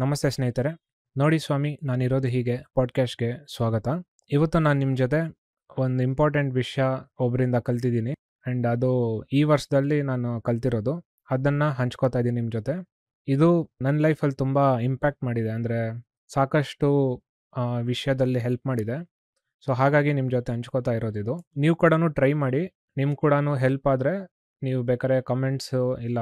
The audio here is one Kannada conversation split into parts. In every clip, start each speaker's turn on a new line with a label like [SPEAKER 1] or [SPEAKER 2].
[SPEAKER 1] ನಮಸ್ತೆ ಸ್ನೇಹಿತರೆ. ನೋಡಿ ಸ್ವಾಮಿ, ನಾನಿರೋದು ಹೀಗೆ ಪಾಡ್ಕಾಸ್ಟ್‌ಗೆ ಸ್ವಾಗತ. ಇವತ್ತು ನಾನು ನಿಮ್ಮ ಜೊತೆ ಒಂದು ಇಂಪಾರ್ಟೆಂಟ್ ವಿಷಯ ಒಬ್ಬರಿಂದ ಕಲ್ತಿದ್ದೀನಿ. ಆ್ಯಂಡ್ ಅದು ಈ ವರ್ಷದಲ್ಲಿ ನಾನು ಕಲ್ತಿರೋದು. ಅದನ್ನು ಹಂಚ್ಕೋತಾ ಇದ್ದೀನಿ ನಿಮ್ಮ ಜೊತೆ. ಇದು ನನ್ನ ಲೈಫಲ್ಲಿ ತುಂಬ ಇಂಪ್ಯಾಕ್ಟ್ ಮಾಡಿದೆ. ಅಂದರೆ ಸಾಕಷ್ಟು ವಿಷಯದಲ್ಲಿ ಹೆಲ್ಪ್ ಮಾಡಿದೆ. ಸೊ ಹಾಗಾಗಿ ನಿಮ್ಮ ಜೊತೆ ಹಂಚ್ಕೋತಾ ಇರೋದಿದು. ನೀವು ಕೂಡ ಟ್ರೈ ಮಾಡಿ. ನಿಮ್ಗೆ ಕೂಡ ಹೆಲ್ಪ್ ಆದರೆ ನೀವು ಬೇಕಾದ್ರೆ ಕಮೆಂಟ್ಸು ಇಲ್ಲ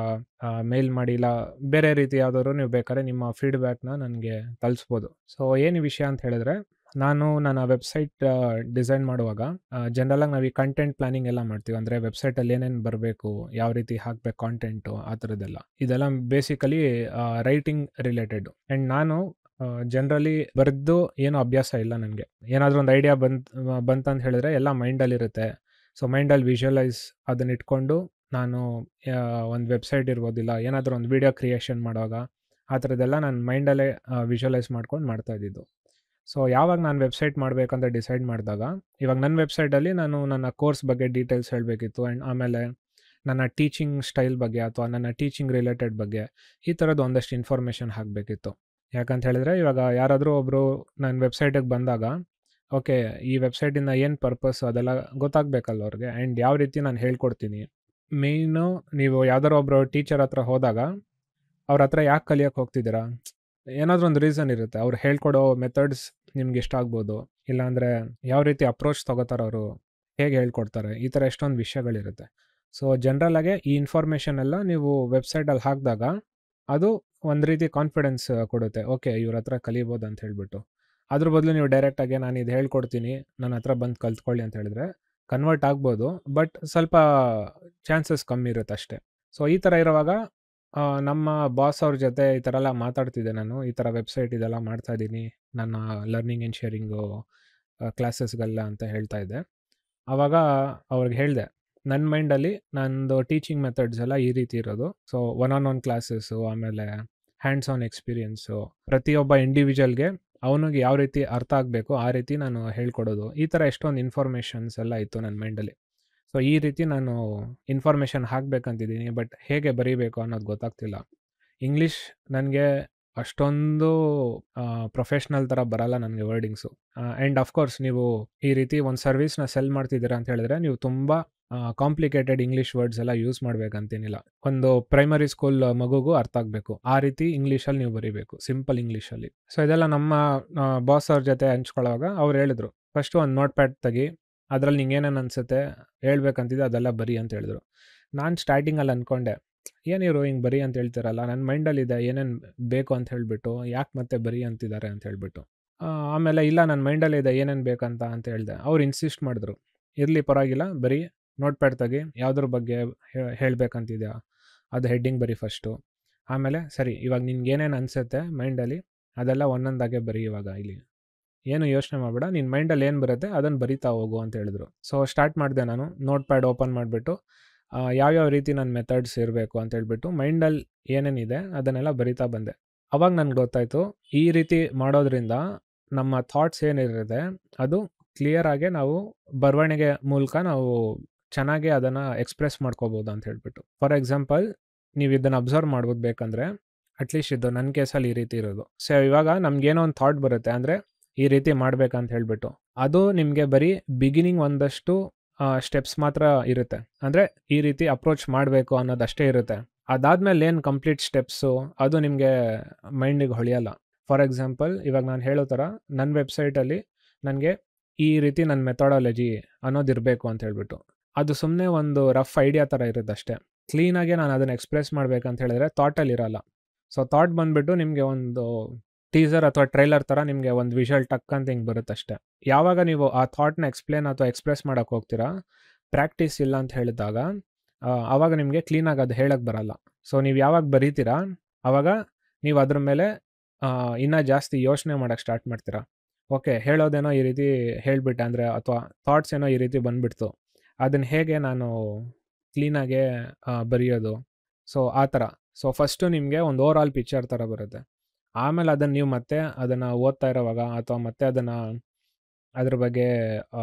[SPEAKER 1] ಮೇಲ್ ಮಾಡಿ, ಇಲ್ಲ ಬೇರೆ ರೀತಿ ಯಾವುದಾದ್ರು ನೀವು ಬೇಕಾದ್ರೆ ನಿಮ್ಮ ಫೀಡ್ಬ್ಯಾಕ್ನ ನನಗೆ ತಲುಪಿಸ್ಬೋದು. ಸೊ ಏನು ವಿಷಯ ಅಂತ ಹೇಳಿದ್ರೆ, ನಾನು ನನ್ನ ವೆಬ್ಸೈಟ್ ಡಿಸೈನ್ ಮಾಡುವಾಗ ಜನರಲಾಗಿ ನಾವು ಈ ಕಂಟೆಂಟ್ ಪ್ಲಾನಿಂಗ್ ಎಲ್ಲ ಮಾಡ್ತೀವಿ. ಅಂದರೆ ವೆಬ್ಸೈಟಲ್ಲಿ ಏನೇನು ಬರಬೇಕು, ಯಾವ ರೀತಿ ಹಾಕಬೇಕು ಕಾಂಟೆಂಟು, ಆ ಥರದ್ದೆಲ್ಲ. ಇದೆಲ್ಲ ಬೇಸಿಕಲಿ ರೈಟಿಂಗ್ ರಿಲೇಟೆಡು. ಆ್ಯಂಡ್ ನಾನು ಜನರಲಿ ಬರೆದು ಏನೂ ಅಭ್ಯಾಸ ಇಲ್ಲ ನನಗೆ. ಏನಾದರೂ ಒಂದು ಐಡಿಯಾ ಬಂತಂತ ಹೇಳಿದ್ರೆ ಎಲ್ಲ ಮೈಂಡಲ್ಲಿರುತ್ತೆ. ಸೊ ಮೈಂಡಲ್ಲಿ ವಿಜುವಲೈಸ್ ಅದನ್ನ ಇಟ್ಕೊಂಡು ನಾನು ಒಂದು ವೆಬ್ಸೈಟ್ ಇರ್ಬೋದಿಲ್ಲ, ಏನಾದರೂ ಒಂದು ವೀಡಿಯೋ ಕ್ರಿಯೇಷನ್ ಮಾಡುವಾಗ ಆ ಥರದ್ದೆಲ್ಲ ನಾನು ಮೈಂಡಲ್ಲೇ ವಿಜುವಲೈಸ್ ಮಾಡ್ಕೊಂಡು ಮಾಡ್ತಾಯಿದ್ದಿದ್ದು. ಸೊ ಯಾವಾಗ ನಾನು ವೆಬ್ಸೈಟ್ ಮಾಡಬೇಕಂತ ಡಿಸೈಡ್ ಮಾಡಿದಾಗ, ಇವಾಗ ನನ್ನ ವೆಬ್ಸೈಟಲ್ಲಿ ನಾನು ನನ್ನ ಕೋರ್ಸ್ ಬಗ್ಗೆ ಡೀಟೇಲ್ಸ್ ಹೇಳಬೇಕಿತ್ತು. ಆ್ಯಂಡ್ ಆಮೇಲೆ ನನ್ನ ಟೀಚಿಂಗ್ ಸ್ಟೈಲ್ ಬಗ್ಗೆ ಅಥವಾ ನನ್ನ ಟೀಚಿಂಗ್ ರಿಲೇಟೆಡ್ ಬಗ್ಗೆ ಈ ಥರದ್ದು ಒಂದಷ್ಟು ಇನ್ಫಾರ್ಮೇಷನ್ ಹಾಕಬೇಕಿತ್ತು. ಯಾಕಂತ ಹೇಳಿದ್ರೆ, ಇವಾಗ ಯಾರಾದರೂ ಒಬ್ಬರು ನನ್ನ ವೆಬ್ಸೈಟಿಗೆ ಬಂದಾಗ, ಓಕೆ ಈ ವೆಬ್ಸೈಟಿಂದ ಏನು ಪರ್ಪಸ್ ಅದೆಲ್ಲ ಗೊತ್ತಾಗಬೇಕಲ್ಲ ಅವ್ರಿಗೆ. ಆ್ಯಂಡ್ ಯಾವ ರೀತಿ ನಾನು ಹೇಳ್ಕೊಡ್ತೀನಿ. ಮೇಯ್ನು ನೀವು ಯಾವ್ದಾರು ಒಬ್ಬರು ಟೀಚರ್ ಹತ್ರ ಹೋದಾಗ ಅವ್ರ ಹತ್ರ ಯಾಕೆ ಕಲಿಯೋಕ್ಕೆ ಹೋಗ್ತಿದ್ದೀರಾ, ಏನಾದರೂ ಒಂದು ರೀಸನ್ ಇರುತ್ತೆ. ಅವ್ರು ಹೇಳ್ಕೊಡೋ ಮೆಥಡ್ಸ್ ನಿಮ್ಗೆ ಇಷ್ಟ ಆಗ್ಬೋದು, ಇಲ್ಲಾಂದರೆ ಯಾವ ರೀತಿ ಅಪ್ರೋಚ್ ತೊಗೋತಾರೆ ಅವರು, ಹೇಗೆ ಹೇಳ್ಕೊಡ್ತಾರೆ, ಈ ಥರ ಎಷ್ಟೊಂದು ವಿಷಯಗಳಿರುತ್ತೆ. ಸೊ ಜನರಲಾಗೆ ಈ ಇನ್ಫಾರ್ಮೇಷನ್ ಎಲ್ಲ ನೀವು ವೆಬ್ಸೈಟಲ್ಲಿ ಹಾಕಿದಾಗ ಅದು ಒಂದು ರೀತಿ ಕಾನ್ಫಿಡೆನ್ಸ್ ಕೊಡುತ್ತೆ. ಓಕೆ ಇವ್ರ ಹತ್ರ ಕಲಿಬೋದು ಅಂತ ಹೇಳ್ಬಿಟ್ಟು. ಅದ್ರ ಬದಲು ನೀವು ಡೈರೆಕ್ಟಾಗಿ ನಾನು ಇದು ಹೇಳ್ಕೊಡ್ತೀನಿ, ನನ್ನ ಹತ್ರ ಬಂದು ಕಲ್ತ್ಕೊಳ್ಳಿ ಅಂತ ಹೇಳಿದ್ರೆ ಕನ್ವರ್ಟ್ ಆಗ್ಬೋದು, ಬಟ್ ಸ್ವಲ್ಪ ಚಾನ್ಸಸ್ ಕಮ್ಮಿ ಇರುತ್ತೆ ಅಷ್ಟೇ. ಸೊ ಈ ಥರ ಇರುವಾಗ ನಮ್ಮ ಬಾಸ್ ಅವ್ರ ಜೊತೆ ಈ ಥರ ಎಲ್ಲ ಮಾತಾಡ್ತಿದ್ದೆ ನಾನು. ಈ ಥರ ವೆಬ್ಸೈಟ್ ಇದೆಲ್ಲ ಮಾಡ್ತಾಯಿದ್ದೀನಿ ನನ್ನ ಲರ್ನಿಂಗ್ ಆ್ಯಂಡ್ ಶೇರಿಂಗು ಕ್ಲಾಸಸ್ಗೆಲ್ಲ ಅಂತ ಹೇಳ್ತಾ ಇದ್ದೆ. ಆವಾಗ ಅವ್ರಿಗೆ ಹೇಳಿದೆ, ನನ್ನ ಮೈಂಡಲ್ಲಿ ನಂದು ಟೀಚಿಂಗ್ ಮೆಥಡ್ಸ್ ಎಲ್ಲ ಈ ರೀತಿ ಇರೋದು. ಸೊ ಒನ್ ಕ್ಲಾಸಸ್ಸು, ಆಮೇಲೆ ಹ್ಯಾಂಡ್ಸ್ ಆನ್ ಎಕ್ಸ್ಪೀರಿಯನ್ಸು, ಪ್ರತಿಯೊಬ್ಬ ಇಂಡಿವಿಜುವಲ್ಗೆ ಅವನಿಗೆ ಯಾವ ರೀತಿ ಅರ್ಥ ಆಗಬೇಕು ಆ ರೀತಿ ನಾನು ಹೇಳ್ಕೊಡೋದು. ಈ ಥರ ಎಷ್ಟೊಂದು ಇನ್ಫಾರ್ಮೇಷನ್ಸ್ ಎಲ್ಲ ಇತ್ತು ನನ್ನ ಮೈಂಡಲ್ಲಿ. ಸೊ ಈ ರೀತಿ ನಾನು ಇನ್ಫಾರ್ಮೇಷನ್ ಹಾಕಬೇಕಂತಿದ್ದೀನಿ, ಬಟ್ ಹೇಗೆ ಬರೀಬೇಕು ಅನ್ನೋದು ಗೊತ್ತಾಗ್ತಿಲ್ಲ. ಇಂಗ್ಲೀಷ್ ನನಗೆ ಅಷ್ಟೊಂದು ಪ್ರೊಫೆಷ್ನಲ್ ಥರ ಬರಲ್ಲ ನನಗೆ ವರ್ಡಿಂಗ್ಸು. ಆ್ಯಂಡ್ ಅಫ್ಕೋರ್ಸ್ ನೀವು ಈ ರೀತಿ ಒಂದು ಸರ್ವಿಸ್ನ ಸೆಲ್ ಮಾಡ್ತಿದ್ದೀರಾ ಅಂತ ಹೇಳಿದ್ರೆ ನೀವು ತುಂಬ ಕಾಂಪ್ಲಿಕೇಟೆಡ್ ಇಂಗ್ಲೀಷ್ ವರ್ಡ್ಸ್ ಎಲ್ಲ ಯೂಸ್ ಮಾಡಬೇಕಂತೇನಿಲ್ಲ. ಒಂದು ಪ್ರೈಮರಿ ಸ್ಕೂಲ್ ಮಗುಗೂ ಅರ್ಥ ಆಗಬೇಕು ಆ ರೀತಿ ಇಂಗ್ಲೀಷಲ್ಲಿ ನೀವು ಬರೀಬೇಕು, ಸಿಂಪಲ್ ಇಂಗ್ಲೀಷಲ್ಲಿ. ಸೊ ಇದೆಲ್ಲ ನಮ್ಮ ಬಾಸ್ ಅವ್ರ ಜೊತೆ ಹಂಚ್ಕೊಳ್ಳೋವಾಗ ಅವ್ರು ಹೇಳಿದ್ರು, ಫಸ್ಟು ಒಂದು ನೋಟ್ ಪ್ಯಾಡ್ ತೆಗಿ, ಅದರಲ್ಲಿ ನಿಂಗೆ ಏನೇನು ಅನಿಸುತ್ತೆ ಹೇಳ್ಬೇಕಂತಿದೆ ಅದೆಲ್ಲ ಬರಿ ಅಂತ ಹೇಳಿದ್ರು. ನಾನು ಸ್ಟಾರ್ಟಿಂಗಲ್ಲಿ ಅಂದ್ಕೊಂಡೆ, ಏನಿರು ಹಿಂಗೆ ಬರಿ ಅಂತ ಹೇಳ್ತಿರಲ್ಲ, ನನ್ನ ಮೈಂಡಲ್ಲಿದೆ ಏನೇನು ಬೇಕು ಅಂತ ಹೇಳಿಬಿಟ್ಟು, ಯಾಕೆ ಮತ್ತೆ ಬರಿ ಅಂತಿದ್ದಾರೆ ಅಂತ ಹೇಳಿಬಿಟ್ಟು. ಆಮೇಲೆ ಇಲ್ಲ ನನ್ನ ಮೈಂಡಲ್ಲಿದೆ ಏನೇನು ಬೇಕಂತ ಅಂತ ಹೇಳಿದೆ. ಅವ್ರು ಇನ್ಸಿಸ್ಟ್ ಮಾಡಿದ್ರು, ಇರಲಿ ಪರವಾಗಿಲ್ಲ ಬರೀ, ನೋಟ್ ಪ್ಯಾಡ್ ತೆಗಿ, ಯಾವುದ್ರ ಬಗ್ಗೆ ಹೇಳಬೇಕಂತಿದೆಯಾ ಅದು ಹೆಡ್ಡಿಂಗ್ ಬರಿ ಫಸ್ಟು. ಆಮೇಲೆ ಸರಿ ಇವಾಗ ನಿನ್ಗೆ ಏನೇನು ಅನಿಸುತ್ತೆ ಮೈಂಡಲ್ಲಿ ಅದೆಲ್ಲ ಒಂದೊಂದಾಗೆ ಬರಿ, ಇವಾಗ ಇಲ್ಲಿ ಏನು ಯೋಚನೆ ಮಾಡಬೇಡ, ನಿನ್ನ ಮೈಂಡಲ್ಲಿ ಏನು ಬರುತ್ತೆ ಅದನ್ನು ಬರಿತಾ ಹೋಗು ಅಂತ ಹೇಳಿದ್ರು. ಸೊ ಸ್ಟಾರ್ಟ್ ಮಾಡಿದೆ ನಾನು ನೋಟ್ ಪ್ಯಾಡ್ ಓಪನ್ ಮಾಡಿಬಿಟ್ಟು ಯಾವ್ಯಾವ ರೀತಿ ನನ್ನ ಮೆಥಡ್ಸ್ ಇರಬೇಕು ಅಂತ ಹೇಳ್ಬಿಟ್ಟು ಮೈಂಡಲ್ಲಿ ಏನೇನಿದೆ ಅದನ್ನೆಲ್ಲ ಬರಿತಾ ಬಂದೆ. ಅವಾಗ ನನಗೆ ಗೊತ್ತಾಯಿತು, ಈ ರೀತಿ ಮಾಡೋದ್ರಿಂದ ನಮ್ಮ ಥಾಟ್ಸ್ ಏನಿರುತ್ತೆ ಅದು ಕ್ಲಿಯರಾಗೆ ನಾವು ಬರವಣಿಗೆ ಮೂಲಕ ನಾವು ಚೆನ್ನಾಗಿ ಅದನ್ನು ಎಕ್ಸ್ಪ್ರೆಸ್ ಮಾಡ್ಕೋಬೋದು ಅಂತ ಹೇಳ್ಬಿಟ್ಟು. ಫಾರ್ ಎಕ್ಸಾಂಪಲ್ ನೀವು ಇದನ್ನು ಅಬ್ಸರ್ವ್ ಮಾಡ್ಬೋದು ಬೇಕಂದರೆ, ಅಟ್ಲೀಸ್ಟ್ ಇದು ನನ್ನ ಕೇಸಲ್ಲಿ ಈ ರೀತಿ ಇರೋದು. ಸೊ ಇವಾಗ ನಮಗೇನೋ ಒಂದು ಥಾಟ್ ಬರುತ್ತೆ, ಅಂದರೆ ಈ ರೀತಿ ಮಾಡಬೇಕಂತ ಹೇಳ್ಬಿಟ್ಟು, ಅದು ನಿಮಗೆ ಬರೀ ಬಿಗಿನಿಂಗ್ ಒಂದಷ್ಟು ಸ್ಟೆಪ್ಸ್ ಮಾತ್ರ ಇರುತ್ತೆ. ಅಂದರೆ ಈ ರೀತಿ ಅಪ್ರೋಚ್ ಮಾಡಬೇಕು ಅನ್ನೋದಷ್ಟೇ ಇರುತ್ತೆ. ಅದಾದಮೇಲೆ ಏನು ಕಂಪ್ಲೀಟ್ ಸ್ಟೆಪ್ಸು ಅದು ನಿಮಗೆ ಮೈಂಡಿಗೆ ಹೊಳೆಯಲ್ಲ. ಫಾರ್ ಎಕ್ಸಾಂಪಲ್ ಇವಾಗ ನಾನು ಹೇಳೋ ಥರ ನನ್ನ ವೆಬ್ಸೈಟಲ್ಲಿ ನನಗೆ ಈ ರೀತಿ ನನ್ನ ಮೆಥಡಾಲಜಿ ಅನ್ನೋದಿರಬೇಕು ಅಂತ ಹೇಳ್ಬಿಟ್ಟು, ಅದು ಸುಮ್ಮನೆ ಒಂದು ರಫ್ ಐಡಿಯಾ ಥರ ಇರುತ್ತೆ ಅಷ್ಟೇ. ಕ್ಲೀನಾಗೆ ನಾನು ಅದನ್ನು ಎಕ್ಸ್ಪ್ರೆಸ್ ಮಾಡಬೇಕಂತ ಹೇಳಿದ್ರೆ ಥಾಟಲ್ಲಿ ಇರಲ್ಲ. ಸೊ ಥಾಟ್ ಬಂದುಬಿಟ್ಟು ನಿಮಗೆ ಒಂದು ಟೀಸರ್ ಅಥವಾ ಟ್ರೈಲರ್ ಥರ ನಿಮಗೆ ಒಂದು ವಿಷುವಲ್ ಟಕ್ ಅಂತ ಹಿಂಗೆ ಬರುತ್ತಷ್ಟೆ. ಯಾವಾಗ ನೀವು ಆ ಥಾಟ್ನ ಎಕ್ಸ್ಪ್ಲೇನ್ ಅಥವಾ ಎಕ್ಸ್ಪ್ರೆಸ್ ಮಾಡೋಕ್ಕೆ ಹೋಗ್ತೀರಾ, ಪ್ರಾಕ್ಟೀಸ್ ಇಲ್ಲ ಅಂತ ಹೇಳಿದಾಗ ಆವಾಗ ನಿಮಗೆ ಕ್ಲೀನಾಗಿ ಅದು ಹೇಳಕ್ಕೆ ಬರಲ್ಲ. ಸೊ ನೀವು ಯಾವಾಗ ಬರೀತೀರಾ ಆವಾಗ ನೀವು ಅದ್ರ ಮೇಲೆ ಇನ್ನೂ ಜಾಸ್ತಿ ಯೋಚನೆ ಮಾಡೋಕ್ಕೆ ಸ್ಟಾರ್ಟ್ ಮಾಡ್ತೀರಾ. ಓಕೆ ಹೇಳೋದೇನೋ ಈ ರೀತಿ ಹೇಳಿಬಿಟ್ಟೆ ಅಂದರೆ, ಅಥವಾ ಥಾಟ್ಸ್ ಏನೋ ಈ ರೀತಿ ಬಂದುಬಿಡ್ತು, ಅದನ್ನು ಹೇಗೆ ನಾನು ಕ್ಲೀನಾಗೆ ಬರೆಯೋದು. ಸೊ ಆ ಥರ. ಸೊ ಫಸ್ಟು ನಿಮಗೆ ಒಂದು ಓವರ್ ಆಲ್ ಪಿಕ್ಚರ್ ಥರ ಬರುತ್ತೆ. ಆಮೇಲೆ ಅದನ್ನು ನೀವು ಮತ್ತೆ ಅದನ್ನು ಓದ್ತಾ ಇರೋವಾಗ ಅಥವಾ ಮತ್ತೆ ಅದನ್ನು ಅದ್ರ ಬಗ್ಗೆ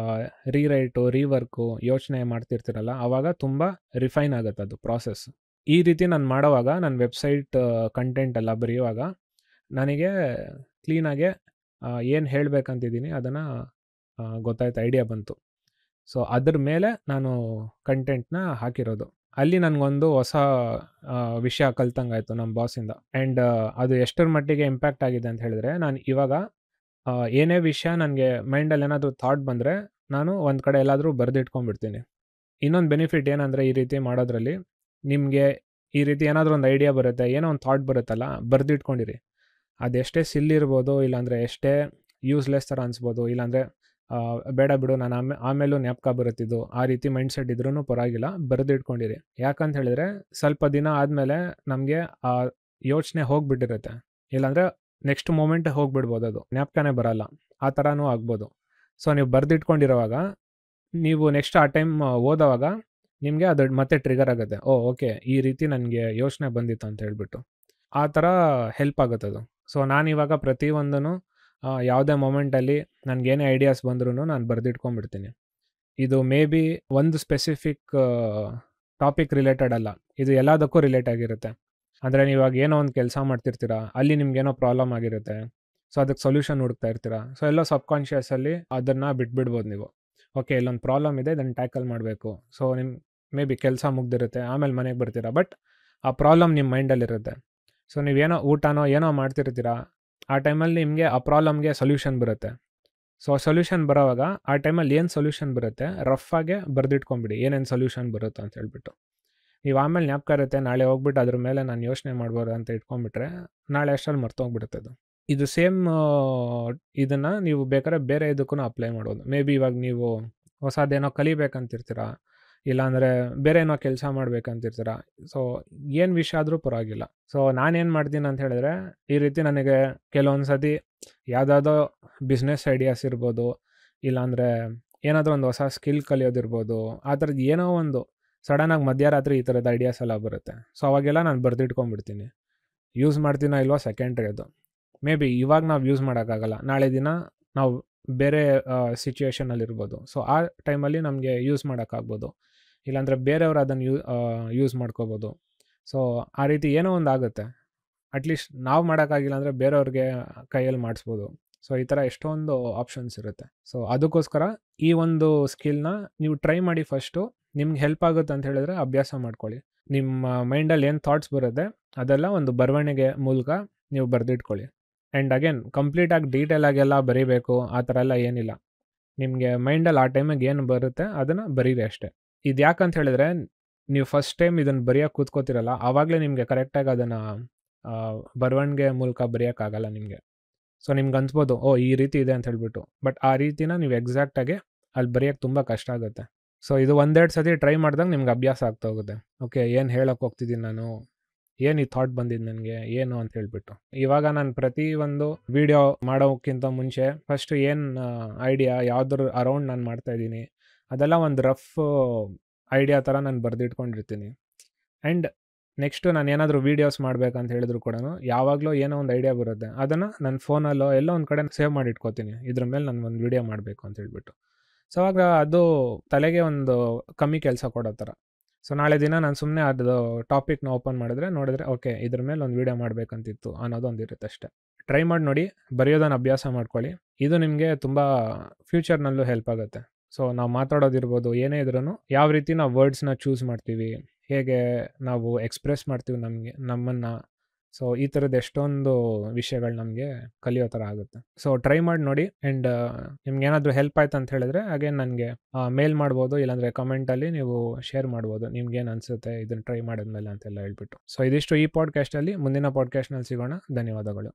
[SPEAKER 1] ರೀರೈಟು, ರೀವರ್ಕು ಯೋಚನೆ ಮಾಡ್ತಿರ್ತೀರಲ್ಲ, ಆವಾಗ ತುಂಬ ರಿಫೈನ್ ಆಗುತ್ತೆ ಅದು ಪ್ರಾಸೆಸ್. ಈ ರೀತಿ ನಾನು ಮಾಡೋವಾಗ ನನ್ನ ವೆಬ್ಸೈಟ್ ಕಂಟೆಂಟ್ ಎಲ್ಲ ಬರೆಯುವಾಗ ನನಗೆ ಕ್ಲೀನಾಗೆ ಏನು ಹೇಳಬೇಕಂತಿದ್ದೀನಿ ಅದನ್ನು ಗೊತ್ತಾಯ್ತು, ಐಡಿಯಾ ಬಂತು. ಸೊ ಅದ್ರ ಮೇಲೆ ನಾನು ಕಂಟೆಂಟ್ನ ಹಾಕಿರೋದು. ಅಲ್ಲಿ ನನಗೊಂದು ಹೊಸ ವಿಷಯ ಕಲ್ತಂಗಾಯಿತು ನಮ್ಮ ಬಾಸಿಂದ. ಆ್ಯಂಡ್ ಅದು ಎಷ್ಟರ ಮಟ್ಟಿಗೆ ಇಂಪ್ಯಾಕ್ಟ್ ಆಗಿದೆ ಅಂತ ಹೇಳಿದ್ರೆ, ನಾನು ಇವಾಗ ಏನೇ ವಿಷಯ ನನಗೆ ಮೈಂಡಲ್ಲಿ ಏನಾದರೂ ಥಾಟ್ ಬಂದರೆ ನಾನು ಒಂದು ಕಡೆ ಎಲ್ಲಾದರೂ ಬರೆದಿಟ್ಕೊಂಡ್ಬಿಡ್ತೀನಿ. ಇನ್ನೊಂದು ಬೆನಿಫಿಟ್ ಏನಂದರೆ ಈ ರೀತಿ ಮಾಡೋದ್ರಲ್ಲಿ, ನಿಮಗೆ ಈ ರೀತಿ ಏನಾದರೂ ಒಂದು ಐಡಿಯಾ ಬರುತ್ತೆ, ಏನೋ ಒಂದು ಥಾಟ್ ಬರುತ್ತಲ್ಲ, ಬರೆದಿಟ್ಕೊಂಡಿರಿ. ಅದೆಷ್ಟೇ ಸಿಲ್ಲಿರ್ಬೋದು, ಇಲ್ಲಾಂದರೆ ಎಷ್ಟೇ ಯೂಸ್ಲೆಸ್ ಥರ ಅನಿಸ್ಬೋದು, ಇಲ್ಲಾಂದರೆ ಬೇಡ ಬಿಡು ನಾನು ಆಮೇಲೂ ಜ್ಞಾಪಕ ಬರುತ್ತಿದ್ದು, ಆ ರೀತಿ ಮೈಂಡ್ಸೆಟ್ ಇದ್ರೂ ಪರವಾಗಿಲ್ಲ, ಬರೆದಿಟ್ಕೊಂಡಿರಿ. ಯಾಕಂತ ಹೇಳಿದ್ರೆ ಸ್ವಲ್ಪ ದಿನ ಆದಮೇಲೆ ನಮಗೆ ಆ ಯೋಚನೆ ಹೋಗಿಬಿಟ್ಟಿರುತ್ತೆ, ಇಲ್ಲಾಂದರೆ ನೆಕ್ಸ್ಟ್ ಮೂಮೆಂಟ್ ಹೋಗಿಬಿಡ್ಬೋದು, ಅದು ಜ್ಞಾಪಕನೇ ಬರಲ್ಲ, ಆ ಥರನೂ ಆಗ್ಬೋದು. ಸೊ ನೀವು ಬರೆದಿಟ್ಕೊಂಡಿರೋವಾಗ ನೀವು ನೆಕ್ಸ್ಟ್ ಆ ಟೈಮ್ ಓದೋವಾಗ ನಿಮಗೆ ಅದು ಮತ್ತೆ ಟ್ರಿಗರ್ ಆಗುತ್ತೆ. ಓಕೆ, ಈ ರೀತಿ ನನಗೆ ಯೋಚನೆ ಬಂದಿತ್ತು ಅಂತ ಹೇಳ್ಬಿಟ್ಟು ಆ ಥರ ಹೆಲ್ಪ್ ಆಗುತ್ತೆ ಅದು. ಸೊ ನಾನಿವಾಗ ಪ್ರತಿಯೊಂದೂ ಯಾವುದೇ ಮೊಮೆಂಟಲ್ಲಿ ನನಗೇನೇ ಐಡಿಯಾಸ್ ಬಂದ್ರೂ ನಾನು ಬರೆದಿಟ್ಕೊಂಡ್ಬಿಡ್ತೀನಿ. ಇದು ಮೇ ಬಿ ಒಂದು ಸ್ಪೆಸಿಫಿಕ್ ಟಾಪಿಕ್ ರಿಲೇಟೆಡ್ ಅಲ್ಲ, ಇದು ಎಲ್ಲದಕ್ಕೂ ರಿಲೇಟ್ ಆಗಿರುತ್ತೆ. ಅಂದರೆ ನೀವಾಗ ಏನೋ ಒಂದು ಕೆಲಸ ಮಾಡ್ತಿರ್ತೀರ, ಅಲ್ಲಿ ನಿಮ್ಗೇನೋ ಪ್ರಾಬ್ಲಮ್ ಆಗಿರುತ್ತೆ, ಸೊ ಅದಕ್ಕೆ ಸೊಲ್ಯೂಷನ್ ಹುಡುಕ್ತಾ ಇರ್ತೀರ. ಸೊ ಎಲ್ಲೋ ಸಬ್ಕಾನ್ಷಿಯಸಲ್ಲಿ ಅದನ್ನು ಬಿಟ್ಬಿಡ್ಬೋದು ನೀವು. ಓಕೆ, ಇಲ್ಲೊಂದು ಪ್ರಾಬ್ಲಮ್ ಇದೆ, ಇದನ್ನು ಟ್ಯಾಕಲ್ ಮಾಡಬೇಕು. ಸೊ ನಿಮ್ಮ ಮೇ ಬಿ ಕೆಲಸ ಮುಗ್ದಿರುತ್ತೆ, ಆಮೇಲೆ ಮನೆಗೆ ಬರ್ತೀರಾ, ಬಟ್ ಆ ಪ್ರಾಬ್ಲಮ್ ನಿಮ್ಮ ಮೈಂಡಲ್ಲಿರುತ್ತೆ. ಸೊ ನೀವೇನೋ ಊಟನೋ ಏನೋ ಮಾಡ್ತಿರ್ತೀರ, ಆ ಟೈಮಲ್ಲಿ ನಿಮಗೆ ಆ ಪ್ರಾಬ್ಲಮ್ಗೆ ಸೊಲ್ಯೂಷನ್ ಬರುತ್ತೆ. ಸೊ ಸೊಲ್ಯೂಷನ್ ಬರೋವಾಗ ಆ ಟೈಮಲ್ಲಿ ಏನು ಸೊಲ್ಯೂಷನ್ ಬರುತ್ತೆ ರಫಾಗೆ ಬರೆದಿಟ್ಕೊಂಬಿಡಿ, ಏನೇನು ಸೊಲ್ಯೂಷನ್ ಬರುತ್ತೆ ಅಂತ ಹೇಳ್ಬಿಟ್ಟು. ನೀವು ಆಮೇಲೆ ಜ್ಞಾಪಕ ಇರುತ್ತೆ, ನಾಳೆ ಹೋಗ್ಬಿಟ್ಟು ಅದ್ರ ಮೇಲೆ ನಾನು ಯೋಚನೆ ಮಾಡ್ಬೋದು ಅಂತ ಇಟ್ಕೊಂಡ್ಬಿಟ್ರೆ ನಾಳೆ ಅಷ್ಟರಲ್ಲಿ ಮರ್ತೋಗ್ಬಿಡುತ್ತೆ ಅದು. ಇದು ಸೇಮ್ ಇದನ್ನು ನೀವು ಬೇಕಾದ್ರೆ ಬೇರೆ ಇದಕ್ಕೂ ಅಪ್ಲೈ ಮಾಡ್ಬೋದು. ಮೇ ಬಿ ಇವಾಗ ನೀವು ಹೊಸದೇನೋ ಕಲಿಬೇಕಂತಿರ್ತೀರ, ಇಲ್ಲಾಂದರೆ ಬೇರೆ ಏನೋ ಕೆಲಸ ಮಾಡ್ಬೇಕಂತಿರ್ತೀರ. ಸೊ ಏನು ವಿಷಯ ಆದರೂ ಪರವಾಗಿಲ್ಲ. ಸೊ ನಾನೇನು ಮಾಡ್ತೀನಿ ಅಂತ ಹೇಳಿದ್ರೆ, ಈ ರೀತಿ ನನಗೆ ಕೆಲವೊಂದು ಸತಿ ಯಾವುದಾದೋ ಬಿಸ್ನೆಸ್ ಐಡಿಯಾಸ್ ಇರ್ಬೋದು, ಇಲ್ಲಾಂದರೆ ಏನಾದರೂ ಒಂದು ಹೊಸ ಸ್ಕಿಲ್ ಕಲಿಯೋದಿರ್ಬೋದು, ಆ ಥರದ್ದು ಏನೋ ಒಂದು ಸಡನ್ನಾಗಿ ಮಧ್ಯರಾತ್ರಿ ಈ ಥರದ ಐಡಿಯಾಸ್ ಎಲ್ಲ ಬರುತ್ತೆ. ಸೊ ಅವಾಗೆಲ್ಲ ನಾನು ಬರೆದಿಟ್ಕೊಂಡ್ಬಿಡ್ತೀನಿ. ಯೂಸ್ ಮಾಡ್ತೀನೋ ಇಲ್ವೋ ಸೆಕೆಂಡ್ರಿ ಅದು. ಮೇ ಬಿ ಇವಾಗ ನಾವು ಯೂಸ್ ಮಾಡೋಕ್ಕಾಗಲ್ಲ, ನಾಳೆ ದಿನ ನಾವು ಬೇರೆ ಸಿಚುವೇಷನಲ್ಲಿರ್ಬೋದು. ಸೊ ಆ ಟೈಮಲ್ಲಿ ನಮಗೆ ಯೂಸ್ ಮಾಡೋಕ್ಕಾಗ್ಬೋದು, ಇಲ್ಲಾಂದರೆ ಬೇರೆಯವರು ಅದನ್ನು ಯೂಸ್ ಮಾಡ್ಕೋಬೋದು. ಸೊ ಆ ರೀತಿ ಏನೋ ಒಂದು ಆಗುತ್ತೆ. ಅಟ್ಲೀಸ್ಟ್ ನಾವು ಮಾಡೋಕ್ಕಾಗಿಲ್ಲ ಅಂದರೆ ಬೇರೆಯವ್ರಿಗೆ ಕೈಯಲ್ಲಿ ಮಾಡಿಸ್ಬೋದು. ಸೊ ಈ ಥರ ಎಷ್ಟೊಂದು ಆಪ್ಷನ್ಸ್ ಇರುತ್ತೆ. ಸೊ ಅದಕ್ಕೋಸ್ಕರ ಈ ಒಂದು ಸ್ಕಿಲ್ನ ನೀವು ಟ್ರೈ ಮಾಡಿ. ಫಸ್ಟು ನಿಮ್ಗೆ ಹೆಲ್ಪ್ ಆಗುತ್ತೆ ಅಂತ ಹೇಳಿದ್ರೆ ಅಭ್ಯಾಸ ಮಾಡ್ಕೊಳ್ಳಿ. ನಿಮ್ಮ ಮೈಂಡಲ್ಲಿ ಏನು ಥಾಟ್ಸ್ ಬರುತ್ತೆ ಅದೆಲ್ಲ ಒಂದು ಬರವಣಿಗೆ ಮೂಲಕ ನೀವು ಬರೆದಿಟ್ಕೊಳ್ಳಿ. ಆ್ಯಂಡ್ ಅಗೇನ್ ಕಂಪ್ಲೀಟಾಗಿ ಡೀಟೇಲಾಗೆಲ್ಲ ಬರೀಬೇಕು ಆ ಥರ ಎಲ್ಲ ಏನಿಲ್ಲ. ನಿಮಗೆ ಮೈಂಡಲ್ಲಿ ಆ ಟೈಮಿಗೆ ಏನು ಬರುತ್ತೆ ಅದನ್ನು ಬರೀರಿ ಅಷ್ಟೇ. ಇದು ಯಾಕಂತ ಹೇಳಿದ್ರೆ, ನೀವು ಫಸ್ಟ್ ಟೈಮ್ ಇದನ್ನು ಬರೆಯೋಕ್ಕೆ ಕೂತ್ಕೋತಿರಲ್ಲ, ಆವಾಗಲೇ ನಿಮಗೆ ಕರೆಕ್ಟಾಗಿ ಅದನ್ನು ಬರವಣಿಗೆ ಮೂಲಕ ಬರೆಯೋಕ್ಕಾಗಲ್ಲ ನಿಮಗೆ. ಸೊ ನಿಮ್ಗೆ ಅನ್ಸ್ಬೋದು ಈ ರೀತಿ ಇದೆ ಅಂತ ಹೇಳ್ಬಿಟ್ಟು, ಬಟ್ ಆ ರೀತಿನ ನೀವು ಎಕ್ಸಾಕ್ಟಾಗಿ ಅಲ್ಲಿ ಬರೆಯೋಕ್ಕೆ ತುಂಬ ಕಷ್ಟ ಆಗುತ್ತೆ. ಸೊ ಇದು ಒಂದೆರಡು ಸತಿ ಟ್ರೈ ಮಾಡಿದಾಗ ನಿಮ್ಗೆ ಅಭ್ಯಾಸ ಆಗ್ತಾ ಹೋಗುತ್ತೆ. ಓಕೆ, ಏನು ಹೇಳೋಕ್ಕೆ ಹೋಗ್ತಿದ್ದೀನಿ ನಾನು, ಏನು ಈ ಥಾಟ್ ಬಂದಿದ್ದು ನನಗೆ ಏನು ಅಂತ ಹೇಳ್ಬಿಟ್ಟು. ಇವಾಗ ನಾನು ಪ್ರತಿ ಒಂದು ವಿಡಿಯೋ ಮಾಡೋಕ್ಕಿಂತ ಮುಂಚೆ ಫಸ್ಟು ಏನು ಐಡಿಯಾ ಯಾವುದ್ರ ಅರೌಂಡ್ ನಾನು ಮಾಡ್ತಾಯಿದ್ದೀನಿ ಅದೆಲ್ಲ ಒಂದು ರಫ್ ಐಡಿಯಾ ಥರ ನಾನು ಬರೆದಿಟ್ಕೊಂಡಿರ್ತೀನಿ. ಆ್ಯಂಡ್ ನೆಕ್ಸ್ಟು ನಾನು ಏನಾದರೂ ವೀಡಿಯೋಸ್ ಮಾಡಬೇಕಂತ ಹೇಳಿದ್ರು ಕೂಡ ಯಾವಾಗಲೂ ಏನೋ ಒಂದು ಐಡಿಯಾ ಬರುತ್ತೆ, ಅದನ್ನು ನನ್ನ ಫೋನಲ್ಲೋ ಎಲ್ಲೋ ಒಂದು ಕಡೆ ಸೇವ್ ಮಾಡಿ ಇಟ್ಕೋತೀನಿ, ಇದ್ರ ಮೇಲೆ ನಾನು ಒಂದು ವೀಡಿಯೋ ಮಾಡಬೇಕು ಅಂತ ಹೇಳ್ಬಿಟ್ಟು. ಸೊ ಆವಾಗ ಅದು ತಲೆಗೆ ಒಂದು ಕಮ್ಮಿ ಕೆಲಸ ಕೊಡೋ ಥರ. ಸೊ ನಾಳೆ ದಿನ ನಾನು ಸುಮ್ಮನೆ ಅದು ಟಾಪಿಕ್ನ ಓಪನ್ ನೋಡಿದ್ರೆ ಓಕೆ, ಇದ್ರ ಮೇಲೆ ಒಂದು ವೀಡಿಯೋ ಮಾಡಬೇಕಂತಿತ್ತು ಅನ್ನೋದೊಂದು ಇರುತ್ತೆ ಅಷ್ಟೇ. ಟ್ರೈ ಮಾಡಿ ನೋಡಿ, ಬರೆಯೋದನ್ನು ಅಭ್ಯಾಸ ಮಾಡ್ಕೊಳ್ಳಿ. ಇದು ನಿಮಗೆ ತುಂಬ ಫ್ಯೂಚರ್ನಲ್ಲೂ ಹೆಲ್ಪ್ ಆಗುತ್ತೆ. ಸೊ ನಾವು ಮಾತಾಡೋದಿರ್ಬೋದು, ಏನೇ ಇದ್ರೂ ಯಾವ ರೀತಿ ನಾವು ವರ್ಡ್ಸ್ನ ಚೂಸ್ ಮಾಡ್ತೀವಿ, ಹೇಗೆ ನಾವು ಎಕ್ಸ್ಪ್ರೆಸ್ ಮಾಡ್ತೀವಿ ನಮ್ಮನ್ನು, ಸೊ ಈ ಥರದ್ದು ಎಷ್ಟೊಂದು ವಿಷಯಗಳು ನಮಗೆ ಕಲಿಯೋ ಥರ ಆಗುತ್ತೆ. ಸೊ ಟ್ರೈ ಮಾಡಿ ನೋಡಿ. ಆ್ಯಂಡ್ ನಿಮ್ಗೆ ಏನಾದರೂ ಹೆಲ್ಪ್ ಆಯ್ತು ಅಂತ ಹೇಳಿದ್ರೆ ಅಗೇನ್ ನನಗೆ ಮೇಲ್ ಮಾಡ್ಬೋದು, ಇಲ್ಲಾಂದರೆ ಕಮೆಂಟಲ್ಲಿ ನೀವು ಶೇರ್ ಮಾಡ್ಬೋದು ನಿಮ್ಗೇನು ಅನಿಸುತ್ತೆ ಇದನ್ನು ಟ್ರೈ ಮಾಡಿದ್ಮೇಲೆ ಅಂತೆಲ್ಲ ಹೇಳ್ಬಿಟ್ಟು. ಸೊ ಇದಿಷ್ಟು ಈ ಪಾಡ್ಕಾಸ್ಟಲ್ಲಿ. ಮುಂದಿನ ಪಾಡ್ಕಾಸ್ಟ್ನಲ್ಲಿ ಸಿಗೋಣ. ಧನ್ಯವಾದಗಳು.